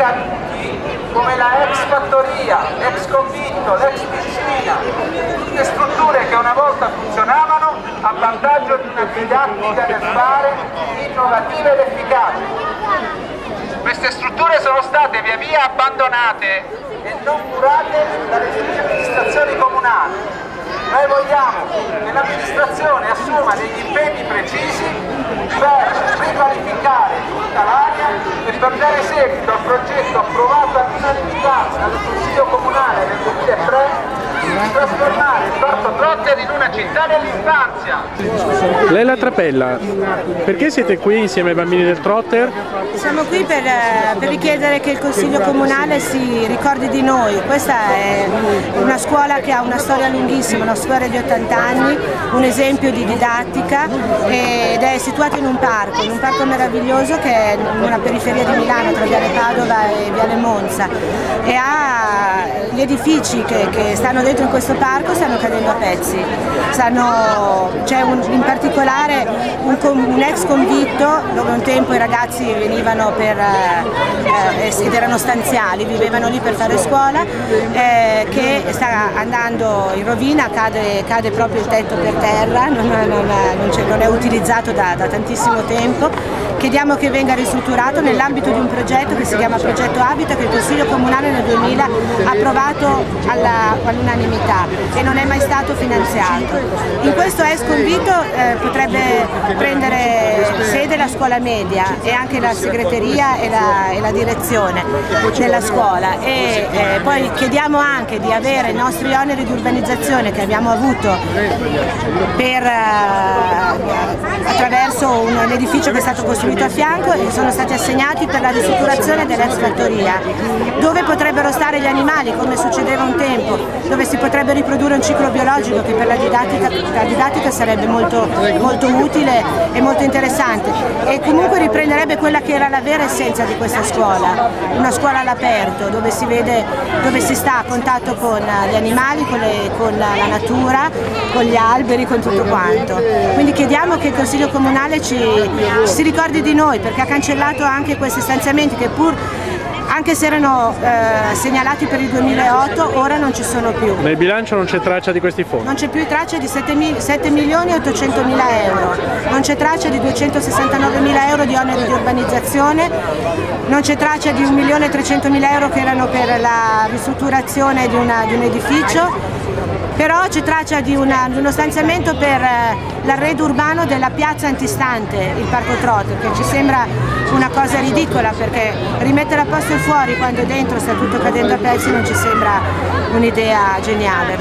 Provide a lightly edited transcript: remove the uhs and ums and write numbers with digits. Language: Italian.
a tutti, come la ex fattoria, l'ex convitto, l'ex piscina, tutte strutture che una volta funzionavano a vantaggio di una didattica del fare innovativa ed efficace. Queste strutture sono state via via abbandonate e non curate dalle amministrazioni comunali. Noi vogliamo che l'amministrazione assuma degli impegni precisi per riqualificare tutta l'area e per dare seguito al progetto approvato all'unanimità dal Consiglio Comunale nel 2003 di trasformare il Parco Trotter in una città dell'infanzia. Lei la Trapella, perché siete qui insieme ai bambini del Trotter? Siamo qui per richiedere che il Consiglio Comunale si ricordi di noi. Questa è una scuola che ha una storia lunghissima, una storia di 80 anni, un esempio di didattica ed è situata in un parco meraviglioso che è in una periferia di Milano tra Viale Padova e Viale Monza e ha gli edifici che stanno dentro in questo parco stanno cadendo a pezzi. C'è in particolare un ex convitto dove un tempo i ragazzi venivano ed erano stanziali, vivevano lì per fare scuola, che sta andando in rovina, cade proprio il tetto per terra, non è utilizzato da tantissimo tempo. Chiediamo che venga ristrutturato nell'ambito di un progetto che si chiama Progetto Habitat, che il Consiglio Comunale nel 2000 ha approvato all'unanimità e non è mai stato finanziato. In questo ex convitto potrebbe prendere sede la scuola media e anche la segreteria e la direzione della scuola e poi chiediamo anche di avere i nostri oneri di urbanizzazione che abbiamo avuto attraverso un edificio che è stato costruito a fianco e sono stati assegnati per la ristrutturazione dell'ex fattoria, dove potrebbero stare gli animali come succedeva un tempo, dove si potrebbe riprodurre un ciclo biologico che per la didattica sarebbe molto utile e molto interessante e comunque riprenderebbe quella che era la vera essenza di questa scuola, una scuola all'aperto dove si sta a contatto con gli animali, con la natura, con gli alberi, con tutto quanto. Quindi chiediamo che il Consiglio Comunale si ricordi di noi perché ha cancellato anche questi stanziamenti che pur anche se erano segnalati per il 2008, ora non ci sono più. Nel bilancio non c'è traccia di questi fondi? Non c'è più traccia di 7.800.000 euro, non c'è traccia di 269.000 euro di oneri di urbanizzazione, non c'è traccia di 1.300.000 euro che erano per la ristrutturazione di un edificio. Però c'è traccia di uno stanziamento per l'arredo urbano della piazza antistante il Parco Trotter, che ci sembra una cosa ridicola perché rimettere a posto il fuori quando dentro sta tutto cadendo a pezzi non ci sembra un'idea geniale.